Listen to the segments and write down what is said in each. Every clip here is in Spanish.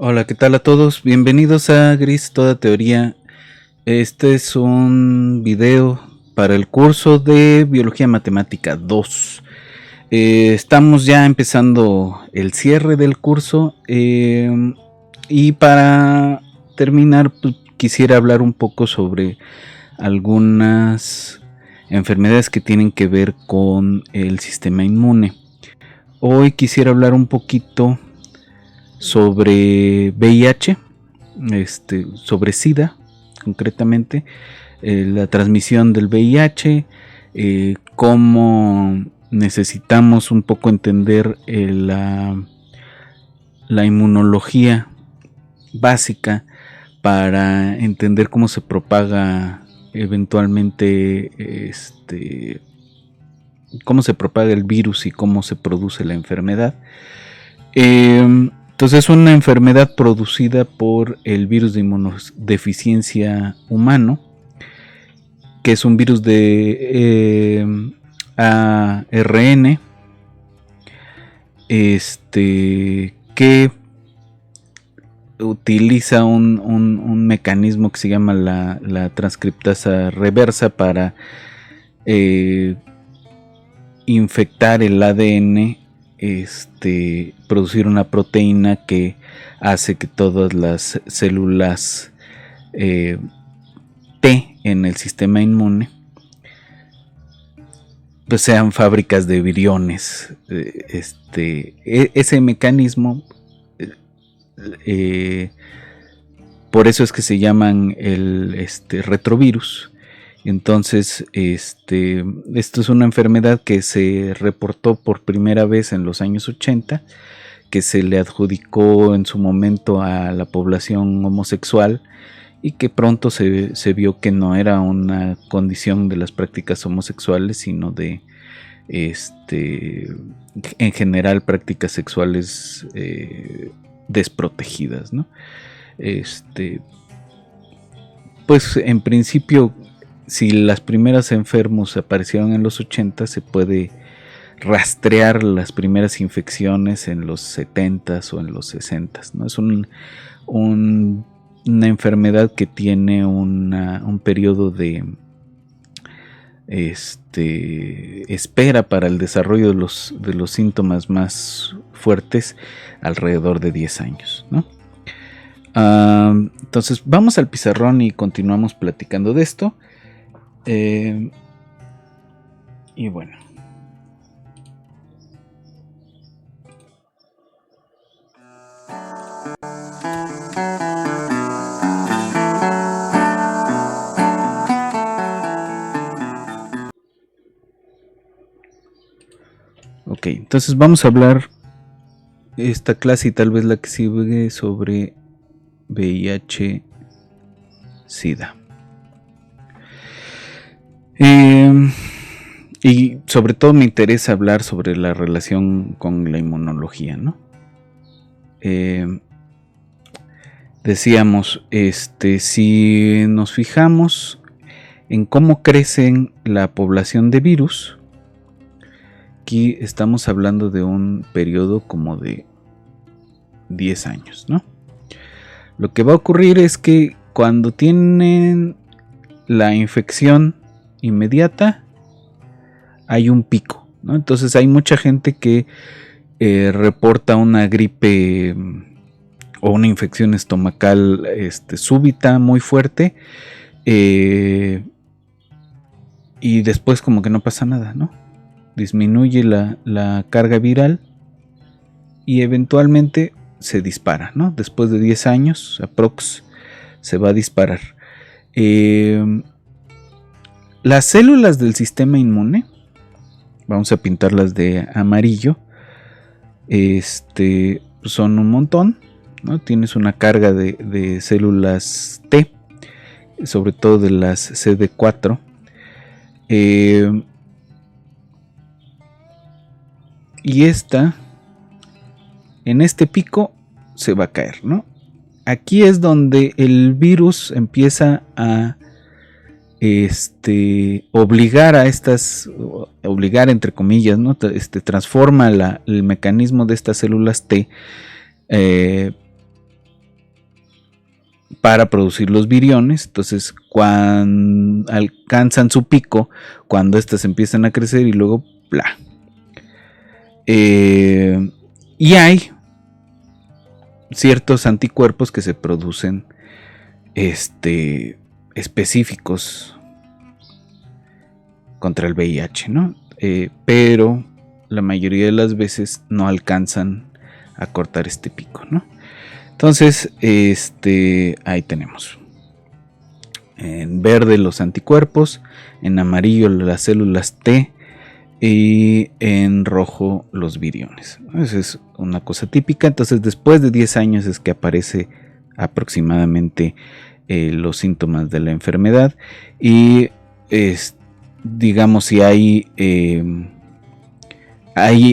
Hola, ¿qué tal a todos? Bienvenidos a Gris Toda Teoría. Este es un video para el curso de Biología Matemática 2. Estamos ya empezando el cierre del curso y para terminar quisiera hablar un poco sobre algunas enfermedades que tienen que ver con el sistema inmune. Hoy quisiera hablar un poquito sobre VIH, sobre SIDA, concretamente, la transmisión del VIH, cómo necesitamos un poco entender la inmunología básica para entender cómo se propaga eventualmente cómo se propaga el virus y cómo se produce la enfermedad. Entonces es una enfermedad producida por el virus de inmunodeficiencia humano, que es un virus de ARN, que utiliza un mecanismo que se llama la transcriptasa reversa para infectar el ADN, producir una proteína que hace que todas las células T en el sistema inmune pues sean fábricas de viriones. Ese mecanismo, por eso es que se llaman el retrovirus. Entonces, esto es una enfermedad que se reportó por primera vez en los años 80, que se le adjudicó en su momento a la población homosexual y que pronto se vio que no era una condición de las prácticas homosexuales, sino de, en general, prácticas sexuales desprotegidas, ¿no? Pues en principio, si las primeras enfermos aparecieron en los 80, se puede rastrear las primeras infecciones en los 70s o en los 60s, ¿no? Es una enfermedad que tiene un periodo de espera para el desarrollo de los síntomas más fuertes alrededor de 10 años, ¿no? Entonces vamos al pizarrón y continuamos platicando de esto. Y bueno, ok, entonces vamos a hablar esta clase y tal vez la que sigue sobre VIH, SIDA. Y sobre todo me interesa hablar sobre la relación con la inmunología, ¿no? Decíamos, si nos fijamos en cómo crecen la población de virus, aquí estamos hablando de un periodo como de 10 años, ¿no? Lo que va a ocurrir es que cuando tienen la infección inmediata, hay un pico, ¿no? Entonces hay mucha gente que reporta una gripe o una infección estomacal súbita, muy fuerte, y después como que no pasa nada, ¿no? Disminuye la carga viral y eventualmente se dispara, ¿no? Después de 10 años, aprox, se va a disparar. Las células del sistema inmune, vamos a pintarlas de amarillo, son un montón, ¿no? Tienes una carga de células T, sobre todo de las CD4. Y en este pico se va a caer, ¿no? Aquí es donde el virus empieza a obligar entre comillas, ¿no? Transforma el mecanismo de estas células T para producir los viriones. Entonces, cuando alcanzan su pico, cuando estas empiezan a crecer y luego bla. Y hay ciertos anticuerpos que se producen específicos contra el VIH, ¿no? Pero la mayoría de las veces no alcanzan a cortar este pico, ¿no? Entonces, ahí tenemos. En verde los anticuerpos, en amarillo las células T y en rojo los viriones. Esa es una cosa típica. Entonces, después de 10 años es que aparece aproximadamente los síntomas de la enfermedad. Y digamos, si hay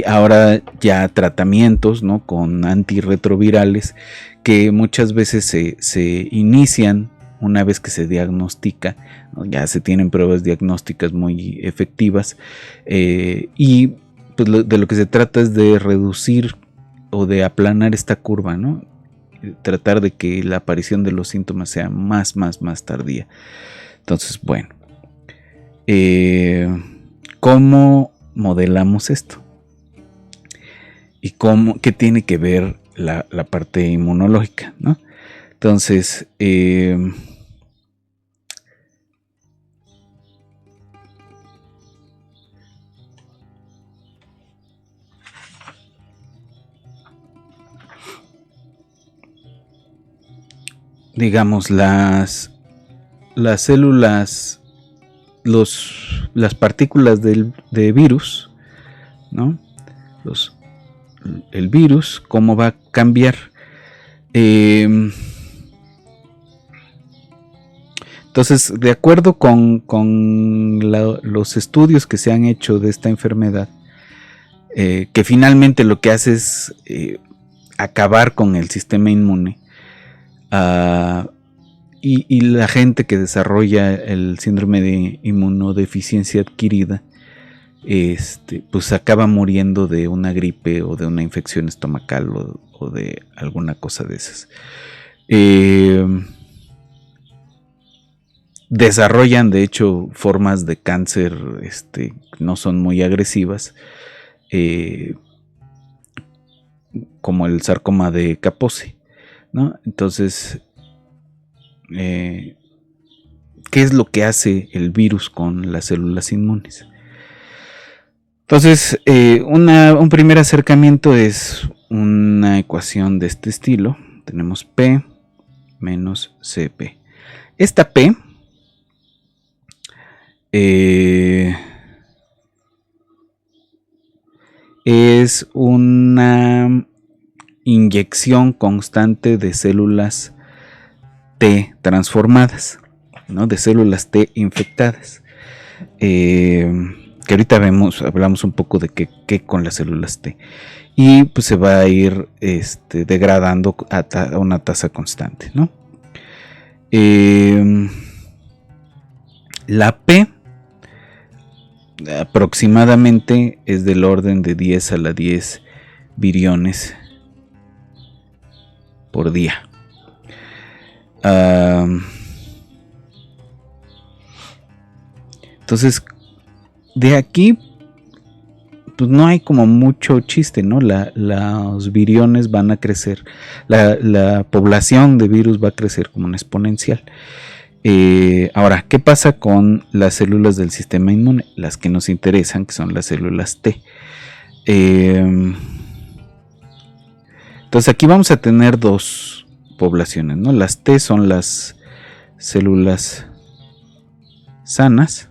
ahora ya tratamientos, ¿no?, con antirretrovirales que muchas veces se inician una vez que se diagnostica, ¿no? Ya se tienen pruebas diagnósticas muy efectivas, y pues de lo que se trata es de reducir o de aplanar esta curva, ¿no? Tratar de que la aparición de los síntomas sea más tardía. Entonces, bueno, ¿cómo modelamos esto? ¿Y qué tiene que ver la parte inmunológica, ¿no? Entonces, digamos, las células, las partículas de virus, ¿no? El virus, ¿cómo va a cambiar? Entonces, de acuerdo con los estudios que se han hecho de esta enfermedad, que finalmente lo que hace es acabar con el sistema inmune, y la gente que desarrolla el síndrome de inmunodeficiencia adquirida, pues acaba muriendo de una gripe o de una infección estomacal o de alguna cosa de esas. Desarrollan, de hecho, formas de cáncer no son muy agresivas, como el sarcoma de Kaposi, ¿no? Entonces, ¿qué es lo que hace el virus con las células inmunes? Entonces, un primer acercamiento es una ecuación de este estilo. Tenemos P menos CP. Esta P es una inyección constante de células T transformadas, ¿no? De células T infectadas. Que ahorita hablamos un poco de qué con las células T. Y pues se va a ir degradando a una tasa constante, ¿no? La P aproximadamente es del orden de 10 a la 10 viriones por día. Entonces, de aquí pues no hay como mucho chiste, ¿no? Los viriones van a crecer, la población de virus va a crecer como una exponencial. Ahora, ¿qué pasa con las células del sistema inmune? Las que nos interesan, que son las células T. Entonces aquí vamos a tener dos poblaciones, ¿no? Las T son las células sanas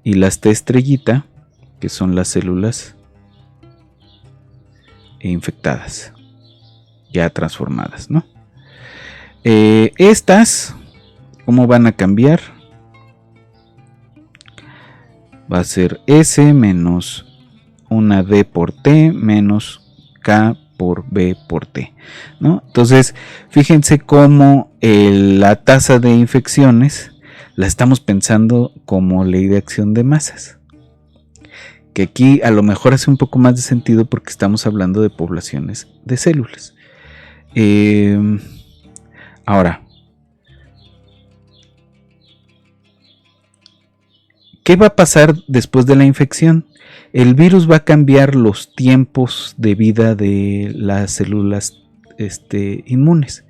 y las T estrellita, que son las células infectadas, ya transformadas, ¿no? Estas, ¿cómo van a cambiar? Va a ser S menos una D por T menos K por B por T, ¿no? Entonces, fíjense cómo la tasa de infecciones la estamos pensando como ley de acción de masas. Que aquí a lo mejor hace un poco más de sentido porque estamos hablando de poblaciones de células. Ahora, ¿Qué va a pasar después de la infección? El virus va a cambiar los tiempos de vida de las células inmunes.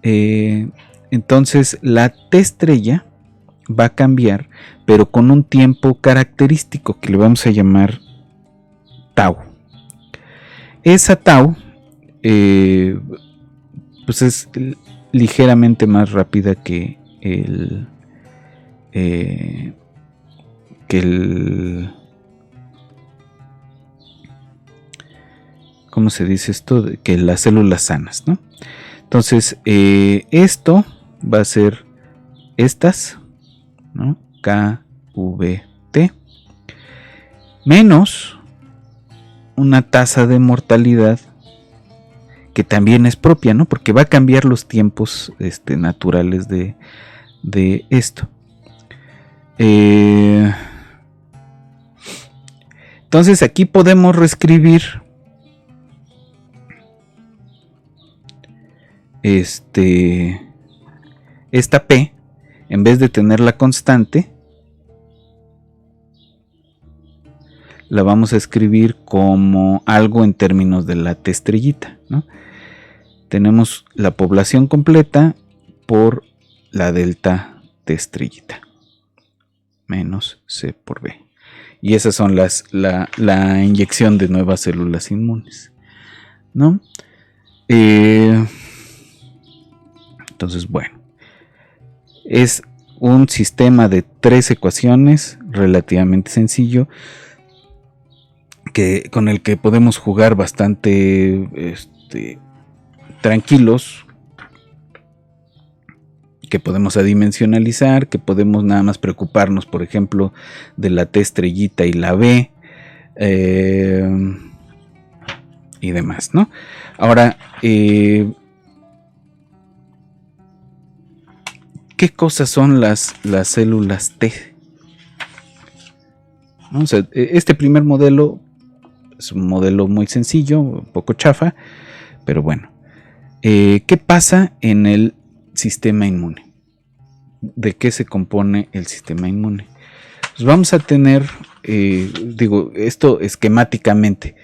Entonces la T estrella va a cambiar, pero con un tiempo característico que le vamos a llamar tau. Esa tau pues es ligeramente más rápida que el ¿cómo se dice esto? Que las células sanas, ¿no? Entonces, esto va a ser estas, ¿no? KVT menos una tasa de mortalidad que también es propia, ¿no? Porque va a cambiar los tiempos naturales de esto. Entonces aquí podemos reescribir esta P, en vez de tenerla constante, la vamos a escribir como algo en términos de la T estrellita, ¿no? Tenemos la población completa por la delta T estrellita menos C por B. Y esas son la inyección de nuevas células inmunes, ¿no? Entonces, bueno, es un sistema de 3 ecuaciones relativamente sencillo, con el que podemos jugar bastante tranquilos, que podemos adimensionalizar, que podemos nada más preocuparnos, por ejemplo, de la T estrellita y la B, y demás, ¿no? Ahora, ¿qué cosas son las células T? ¿No? O sea, este primer modelo es un modelo muy sencillo, un poco chafa, pero bueno. ¿Qué pasa en el sistema inmune? ¿De qué se compone el sistema inmune? Pues vamos a tener, esto esquemáticamente.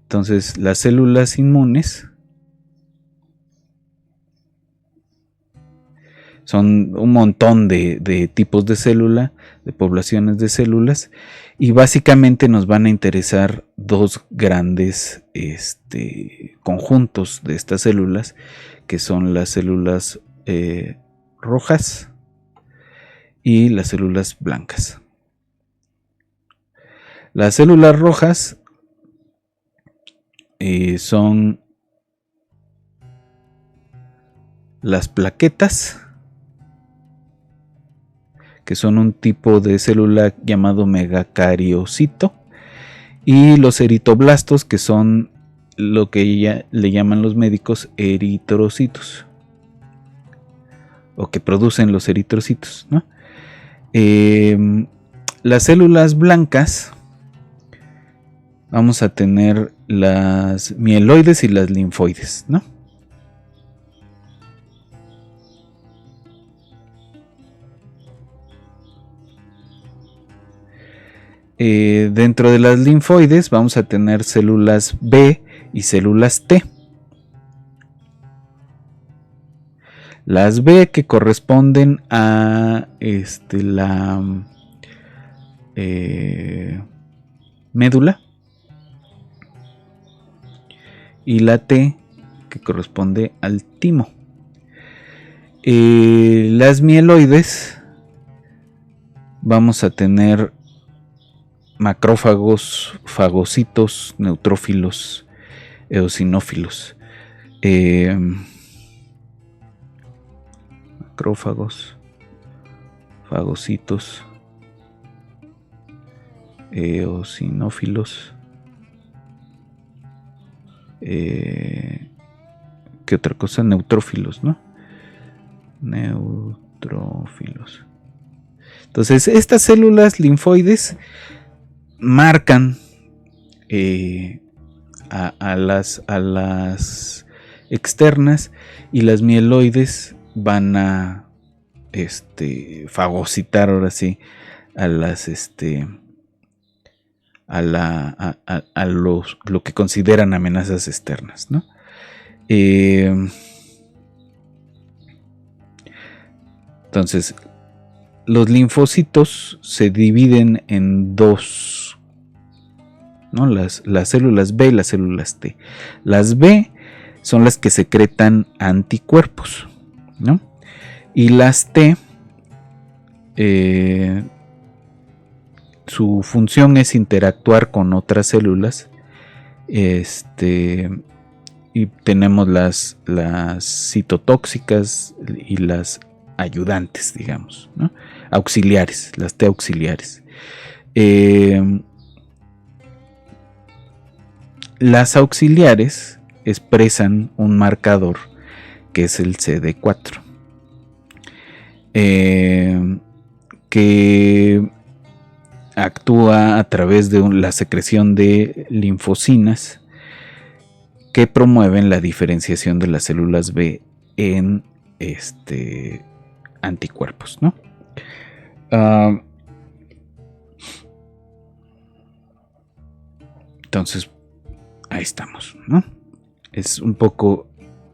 Entonces, las células inmunes son un montón de tipos de célula, de poblaciones de células, y básicamente nos van a interesar dos grandes conjuntos de estas células, que son las células rojas y las células blancas. Las células rojas son las plaquetas, que son un tipo de célula llamado megacariocito, y los eritoblastos, que son lo que ya le llaman los médicos eritrocitos, o que producen los eritrocitos, ¿no? Las células blancas, vamos a tener las mieloides y las linfoides, ¿no? Dentro de las linfoides vamos a tener células B y células T. Las B, que corresponden a la médula, y la T, que corresponde al timo. Las mieloides, vamos a tener macrófagos, fagocitos, neutrófilos, eosinófilos. Macrófagos, fagocitos, eosinófilos. ¿Qué otra cosa? Neutrófilos, ¿no? Neutrófilos. Entonces, estas células linfoides marcan a las externas, y las mieloides van a fagocitar ahora sí a las lo que consideran amenazas externas, ¿no? Entonces, los linfocitos se dividen en dos, ¿no? Las células B y las células T. Las B son las que secretan anticuerpos, ¿no? Y las T, su función es interactuar con otras células. Y tenemos las citotóxicas y las ayudantes, digamos, ¿no? Auxiliares, las T auxiliares. Las auxiliares expresan un marcador que es el CD4, que actúa a través de la secreción de linfocinas que promueven la diferenciación de las células B en anticuerpos, ¿no? Entonces, ahí estamos, ¿no? Es un poco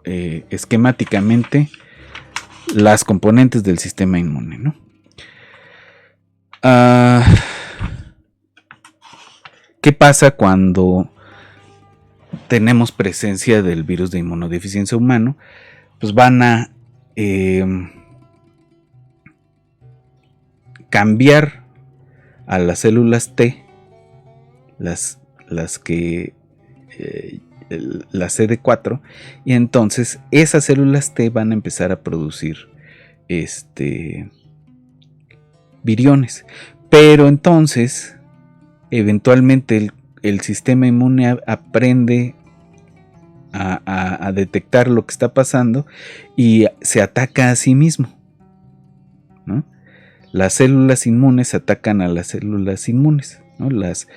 esquemáticamente las componentes del sistema inmune, ¿no? ¿Qué pasa cuando tenemos presencia del virus de inmunodeficiencia humano? Pues van a cambiar a las células T, las CD4, y entonces esas células T van a empezar a producir viriones, pero entonces eventualmente el sistema inmune aprende a detectar lo que está pasando y se ataca a sí mismo, ¿no? Las células inmunes atacan a las células inmunes, ¿no? Los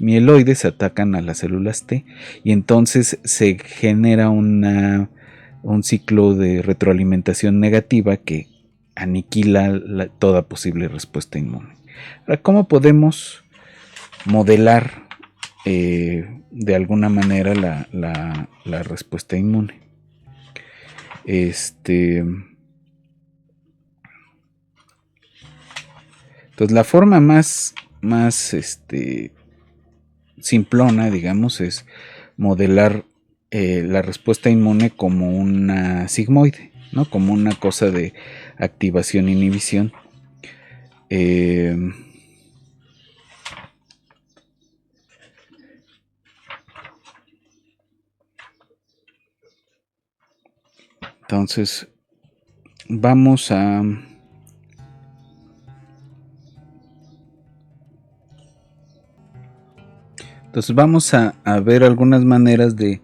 mieloides atacan a las células T, y entonces se genera un ciclo de retroalimentación negativa que aniquila toda posible respuesta inmune. Ahora, ¿cómo podemos modelar de alguna manera la respuesta inmune? Entonces, la forma más simplona, digamos, es modelar la respuesta inmune como una sigmoide, ¿no? Como una cosa de activación-inhibición. Entonces, vamos a ver algunas maneras de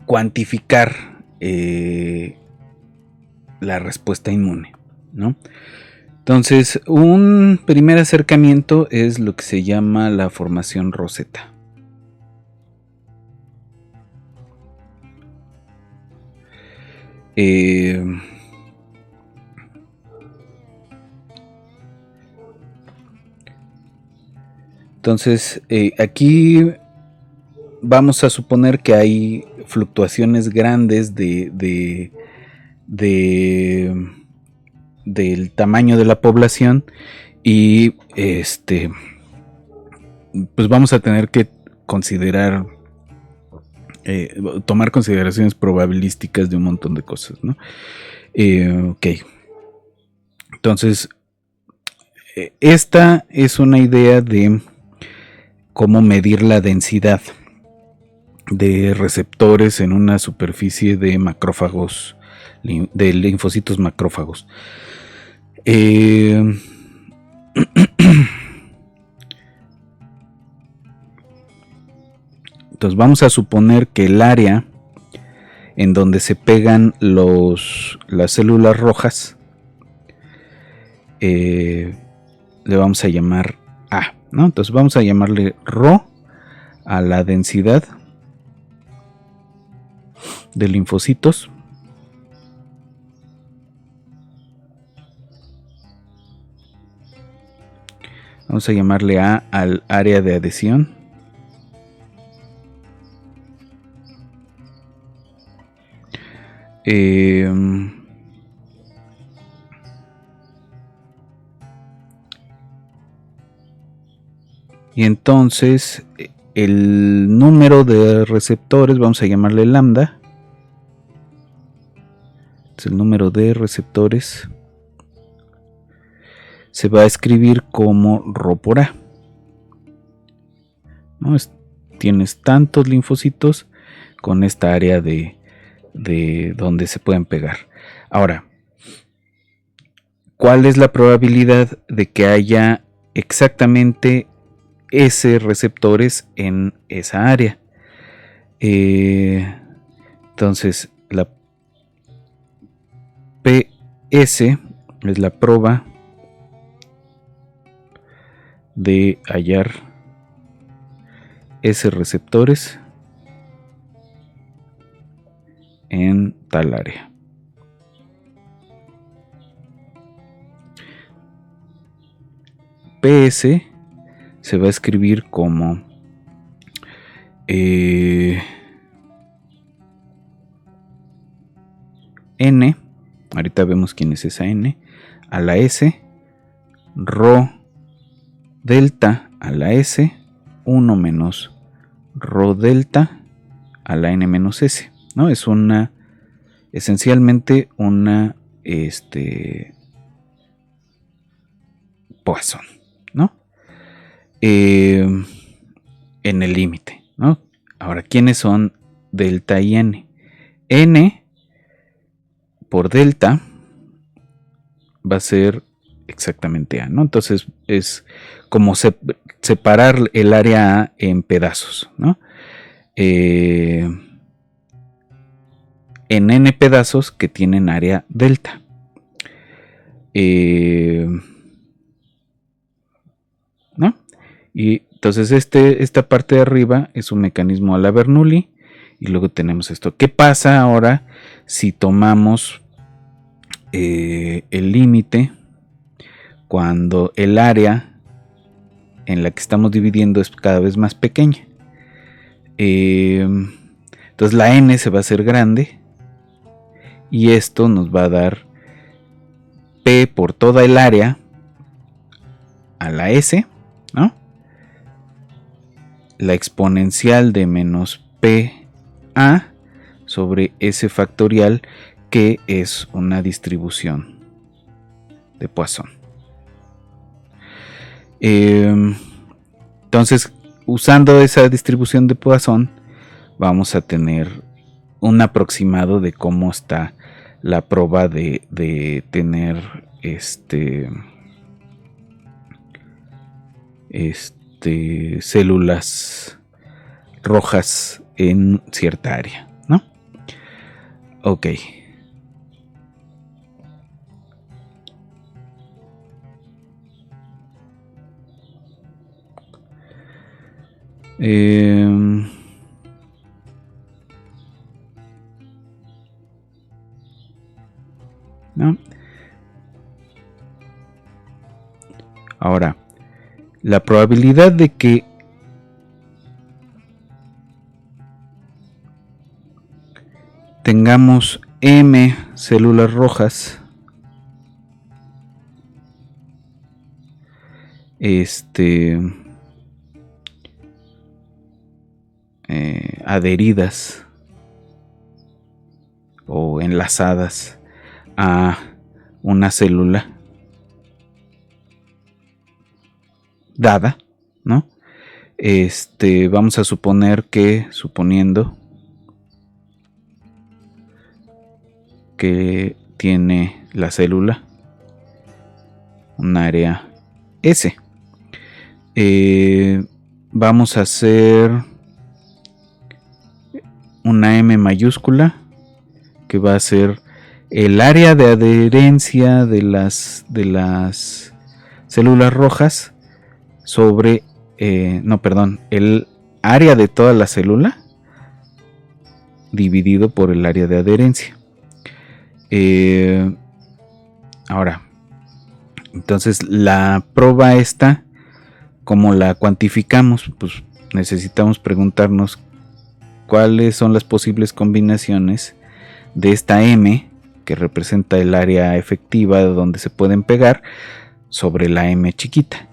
cuantificar la respuesta inmune, ¿no? Entonces, un primer acercamiento es lo que se llama la formación Rosetta. Entonces, aquí vamos a suponer que hay fluctuaciones grandes del tamaño de la población, y pues vamos a tener que considerar, tomar consideraciones probabilísticas de un montón de cosas, ¿no? Ok. Entonces, esta es una idea de cómo medir la densidad de receptores en una superficie de macrófagos, de linfocitos macrófagos. Entonces vamos a suponer que el área en donde se pegan las células rojas le vamos a llamar A, ¿no? Entonces vamos a llamarle Rho a la densidad de linfocitos Vamos a llamarle A al área de adhesión. Y entonces el número de receptores, vamos a llamarle lambda. Es el número de receptores. Se va a escribir como Rho por A. ¿No? Tienes tantos linfocitos con esta área de donde se pueden pegar. Ahora, ¿cuál es la probabilidad de que haya exactamente S receptores en esa área? Entonces, la PS es la proba de hallar S receptores en tal área. PS se va a escribir como N, ahorita vemos quién es esa N, a la S, Rho delta a la S, 1 menos Rho delta a la N menos S, ¿no? Es esencialmente una Poisson, ¿no? En el límite, ¿no? Ahora, ¿quiénes son delta y N? N por delta va a ser exactamente A, ¿no? Entonces es como separar el área A en pedazos, ¿no? En N pedazos que tienen área delta. ¿No? Y entonces esta parte de arriba es un mecanismo a la Bernoulli. Y luego tenemos esto. ¿Qué pasa ahora si tomamos el límite cuando el área en la que estamos dividiendo es cada vez más pequeña? Entonces la N se va a hacer grande. Y esto nos va a dar P por toda el área a la S, ¿no? La exponencial de menos PA sobre S factorial, que es una distribución de Poisson. Entonces, usando esa distribución de Poisson, vamos a tener un aproximado de cómo está la prueba de tener células rojas en cierta área, ¿no? Ok. ¿No? Ahora, la probabilidad de que tengamos M células rojas adheridas o enlazadas a una célula dada, ¿no? Vamos a suponer que, suponiendo que tiene la célula un área S. Vamos a hacer una M mayúscula que va a ser el área de adherencia de las células rojas sobre, el área de toda la célula dividido por el área de adherencia. Ahora, entonces la prueba esta ¿Cómo la cuantificamos? Pues necesitamos preguntarnos cuáles son las posibles combinaciones de esta M, que representa el área efectiva donde se pueden pegar, sobre la M chiquita.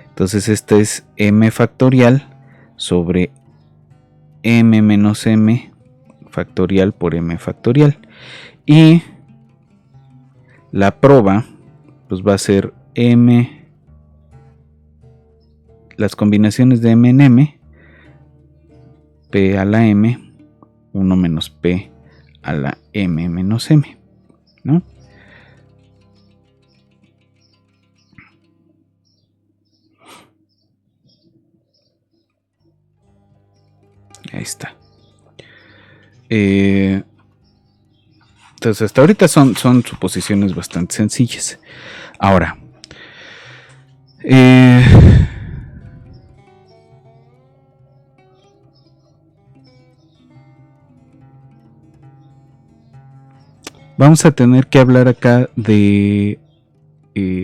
Entonces esta es M factorial sobre M menos M factorial por M factorial. Y la proba pues va a ser M, las combinaciones de M en M, P a la M, 1 menos P a la M menos M, ¿no? Ahí está. Entonces hasta ahorita son suposiciones bastante sencillas. Ahora, vamos a tener que hablar acá de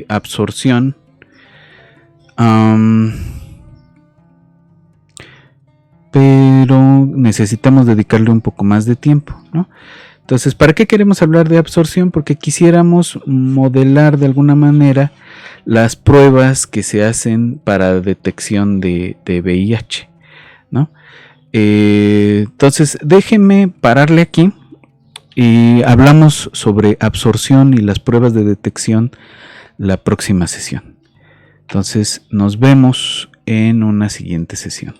absorción. Pero necesitamos dedicarle un poco más de tiempo, ¿no? Entonces, ¿para qué queremos hablar de absorción? Porque quisiéramos modelar de alguna manera las pruebas que se hacen para detección de VIH, ¿no? Entonces, déjenme pararle aquí y hablamos sobre absorción y las pruebas de detección la próxima sesión. Entonces, nos vemos en una siguiente sesión.